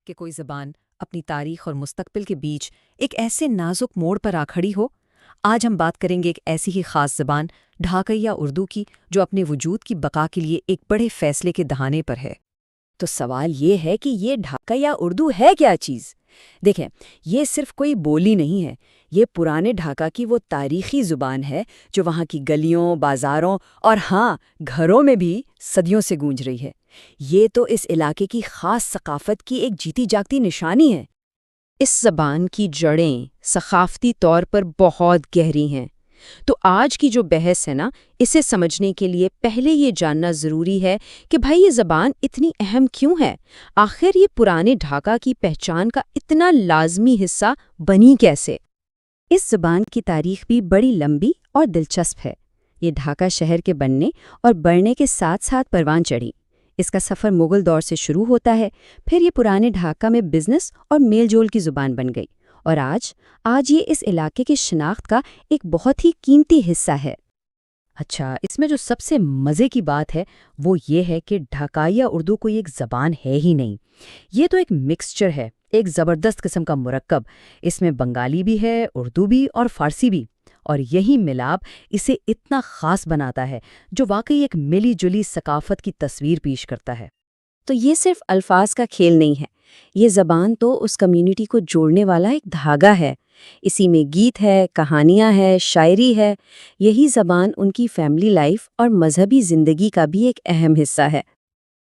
کہ کوئی زبان اپنی تاریخ اور مستقبل کے بیچ ایک ایسے نازک موڑ پر آ کھڑی ہو؟ آج ہم بات کریں گے ایک ایسی ہی خاص زبان ڈھاکیہ اردو کی، جو اپنے وجود کی بقا کے لیے ایک بڑے فیصلے کے دہانے پر ہے۔ تو سوال یہ ہے کہ یہ ڈھاکیہ اردو ہے کیا چیز؟ دیکھیں، یہ صرف کوئی بولی نہیں ہے، یہ پرانے ڈھاکہ کی وہ تاریخی زبان ہے جو وہاں کی گلیوں، بازاروں اور ہاں، گھروں میں بھی صدیوں سے گونج رہی ہے۔ یہ تو اس علاقے کی خاص ثقافت کی ایک جیتی جاگتی نشانی ہے۔ اس زبان کی جڑیں ثقافتی طور پر بہت گہری ہیں، تو آج کی جو بحث ہے نا، اسے سمجھنے کے لیے پہلے یہ جاننا ضروری ہے کہ بھائی یہ زبان اتنی اہم کیوں ہے؟ آخر یہ پرانے ڈھاکہ کی پہچان کا اتنا لازمی حصہ بنی کیسے؟ اس زبان کی تاریخ بھی بڑی لمبی اور دلچسپ ہے۔ یہ ڈھاکہ شہر کے بننے اور بڑھنے کے ساتھ ساتھ پروان چڑھی۔ اس کا سفر مغل دور سے شروع ہوتا ہے، پھر یہ پرانے ڈھاکہ میں بزنس اور میل جول کی زبان بن گئی، اور آج یہ اس علاقے کی شناخت کا ایک بہت ہی قیمتی حصہ ہے۔ اچھا، اس میں جو سب سے مزے کی بات ہے وہ یہ ہے کہ ڈھاکیہ اردو کوئی ایک زبان ہے ہی نہیں، یہ تو ایک مکسچر ہے، ایک زبردست قسم کا مرکب۔ اس میں بنگالی بھی ہے، اردو بھی اور فارسی بھی، اور یہی ملاپ اسے اتنا خاص بناتا ہے، جو واقعی ایک ملی جلی ثقافت کی تصویر پیش کرتا ہے۔ تو یہ صرف الفاظ کا کھیل نہیں ہے، یہ زبان تو اس کمیونٹی کو جوڑنے والا ایک دھاگا ہے۔ اسی میں گیت ہے، کہانیاں ہے، شاعری ہے۔ یہی زبان ان کی فیملی لائف اور مذہبی زندگی کا بھی ایک اہم حصہ ہے۔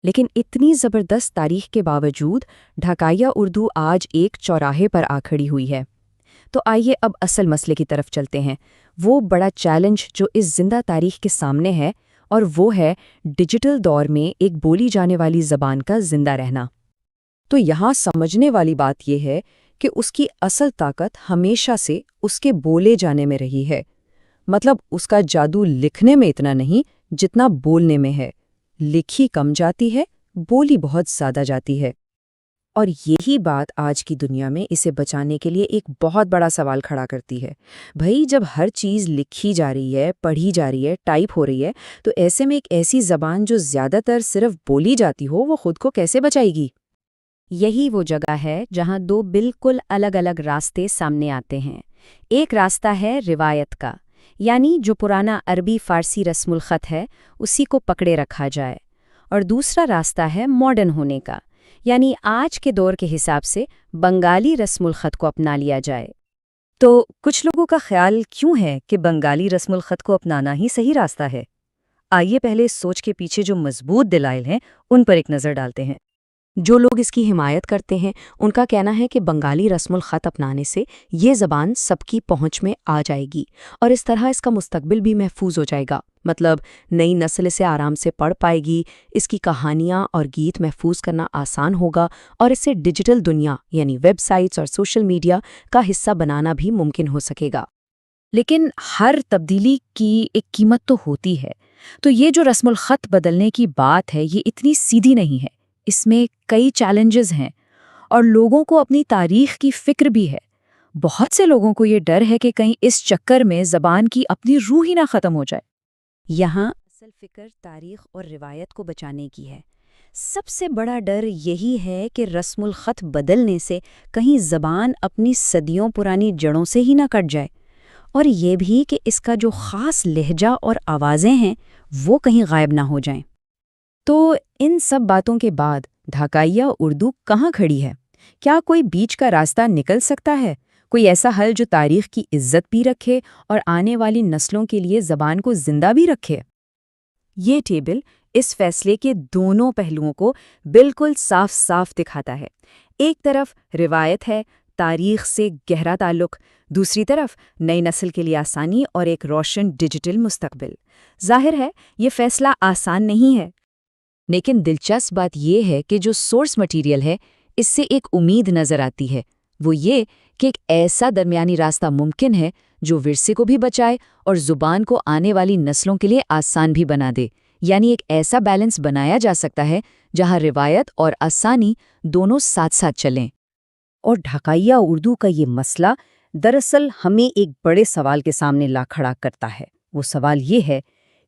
لیکن اتنی زبردست تاریخ کے باوجود ڈھاکیہ اردو آج ایک چوراہے پر آ کھڑی ہوئی ہے۔ تو آئیے اب اصل مسئلے کی طرف چلتے ہیں، وہ بڑا چیلنج جو اس زندہ تاریخ کے سامنے ہے، اور وہ ہے ڈیجیٹل دور میں ایک بولی جانے والی زبان کا زندہ رہنا۔ تو یہاں سمجھنے والی بات یہ ہے کہ اس کی اصل طاقت ہمیشہ سے اس کے بولے جانے میں رہی ہے۔ مطلب اس کا جادو لکھنے میں اتنا نہیں جتنا بولنے میں ہے۔ لکھی کم جاتی ہے، بولی بہت زیادہ جاتی ہے۔ اور یہی بات آج کی دنیا میں اسے بچانے کے لیے ایک بہت بڑا سوال کھڑا کرتی ہے۔ بھئی جب ہر چیز لکھی جا رہی ہے، پڑھی جا رہی ہے، ٹائپ ہو رہی ہے، تو ایسے میں ایک ایسی زبان جو زیادہ تر صرف بولی جاتی ہو، وہ خود کو کیسے بچائے گی؟ یہی وہ جگہ ہے جہاں دو بالکل الگ الگ راستے سامنے آتے ہیں۔ ایک راستہ ہے روایت کا، یعنی جو پرانا عربی فارسی رسم الخط ہے اسی کو پکڑے رکھا جائے، اور دوسرا راستہ ہے ماڈرن ہونے کا، یعنی آج کے دور کے حساب سے بنگالی رسم الخط کو اپنا لیا جائے۔ تو کچھ لوگوں کا خیال کیوں ہے کہ بنگالی رسم الخط کو اپنانا ہی صحیح راستہ ہے؟ آئیے پہلے اس سوچ کے پیچھے جو مضبوط دلائل ہیں ان پر ایک نظر ڈالتے ہیں۔ جو لوگ اس کی حمایت کرتے ہیں ان کا کہنا ہے کہ بنگالی رسم الخط اپنانے سے یہ زبان سب کی پہنچ میں آ جائے گی، اور اس طرح اس کا مستقبل بھی محفوظ ہو جائے گا۔ مطلب نئی نسل اسے آرام سے پڑھ پائے گی، اس کی کہانیاں اور گیت محفوظ کرنا آسان ہوگا، اور اسے ڈیجیٹل دنیا یعنی ویب سائٹس اور سوشل میڈیا کا حصہ بنانا بھی ممکن ہو سکے گا۔ لیکن ہر تبدیلی کی ایک قیمت تو ہوتی ہے، تو یہ جو رسم الخط بدلنے کی بات ہے یہ اتنی سیدھی نہیں ہے، اس میں کئی چیلنجز ہیں، اور لوگوں کو اپنی تاریخ کی فکر بھی ہے۔ بہت سے لوگوں کو یہ ڈر ہے کہ کہیں اس چکر میں زبان کی اپنی روح ہی نہ ختم ہو جائے۔ یہاں اصل فکر تاریخ اور روایت کو بچانے کی ہے۔ سب سے بڑا ڈر یہی ہے کہ رسم الخط بدلنے سے کہیں زبان اپنی صدیوں پرانی جڑوں سے ہی نہ کٹ جائے، اور یہ بھی کہ اس کا جو خاص لہجہ اور آوازیں ہیں وہ کہیں غائب نہ ہو جائیں۔ تو ان سب باتوں کے بعد ڈھاکیہ اردو کہاں کھڑی ہے؟ کیا کوئی بیچ کا راستہ نکل سکتا ہے؟ کوئی ایسا حل جو تاریخ کی عزت بھی رکھے اور آنے والی نسلوں کے لیے زبان کو زندہ بھی رکھے؟ یہ ٹیبل اس فیصلے کے دونوں پہلوؤں کو بالکل صاف صاف دکھاتا ہے۔ ایک طرف روایت ہے، تاریخ سے گہرا تعلق، دوسری طرف نئی نسل کے لیے آسانی اور ایک روشن ڈیجیٹل مستقبل۔ ظاہر ہے یہ فیصلہ آسان نہیں ہے، لیکن دلچسپ بات یہ ہے کہ جو سورس مٹیریل ہے اس سے ایک امید نظر آتی ہے، وہ یہ کہ ایک ایسا درمیانی راستہ ممکن ہے جو ورثے کو بھی بچائے اور زبان کو آنے والی نسلوں کے لیے آسان بھی بنا دے۔ یعنی ایک ایسا بیلنس بنایا جا سکتا ہے جہاں روایت اور آسانی دونوں ساتھ ساتھ چلیں۔ اور ڈھاکیہ اردو کا یہ مسئلہ دراصل ہمیں ایک بڑے سوال کے سامنے لا کھڑا کرتا ہے۔ وہ سوال یہ ہے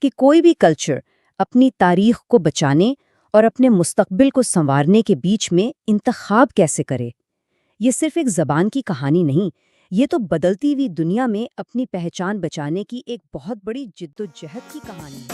کہ کوئی بھی کلچر اپنی تاریخ کو بچانے اور اپنے مستقبل کو سنوارنے کے بیچ میں انتخاب کیسے کرے۔ یہ صرف ایک زبان کی کہانی نہیں، یہ تو بدلتی ہوئی دنیا میں اپنی پہچان بچانے کی ایک بہت بڑی جدوجہد کی کہانی ہے۔